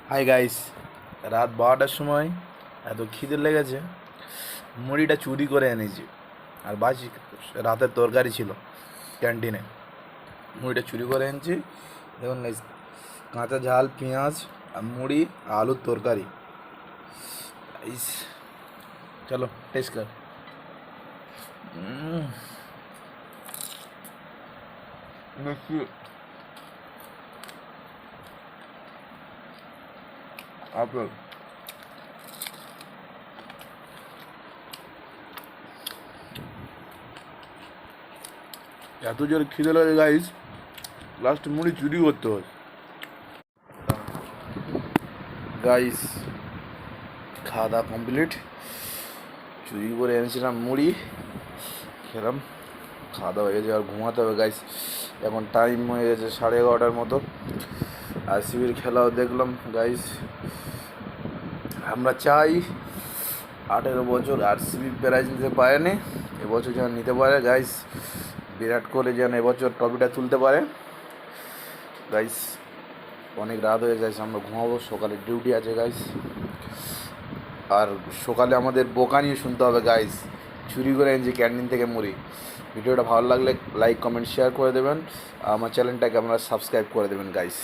Hi guys, রাত 12টার সময় এত খিদে লেগেছে, মুড়িটা চুরি করে এনেছি। আর বাসি রাতের তরকারি ছিল ক্যান্টিনে, মুড়িটা চুরি করে এনেছি। দেখুন গাইস, কাঁচা ঝাল পেঁয়াজ আর মুড়ি আর আলুর তরকারি। গাইস চলো টেস্ট কর। উম, দেখি আপেল। এত জোরে খিদে লাগে গাইস, লাস্ট মুড়ি চুরি করতে হয়। গাইস খাওয়া দাওয়া কমপ্লিট, চুরি করে এনেছিলাম মুড়ি, খেলাম, খাওয়া দাওয়া হয়ে গেছে। আর ঘুমাতে হবে গাইস, এখন টাইম হয়ে গেছে 11:30 মতো। আরসিবির খেলাও দেখলাম গাইস। আমরা চাই 18 বছর আরসিবি প্রাইজ নিতে পারেনি, এবছর যেন নিতে পারে গাইস। বিরাট কোহলি যেন এবছর ট্রফিটা তুলতে পারে গাইস। অনেক রাত হয়ে গেছে, আমরা ঘুমাবো, সকালে ডিউটি আছে গাইস। আর সকালে আমাদের বোকানিও শুনতে হবে গাইস, চুরি করে এনেছি ক্যান্টিন থেকে মুড়ি। ভিডিওটা ভালো লাগলে লাইক কমেন্ট শেয়ার করে দেবেন, আমার চ্যানেলটাকে আপনারা সাবস্ক্রাইব করে দেবেন গাইস।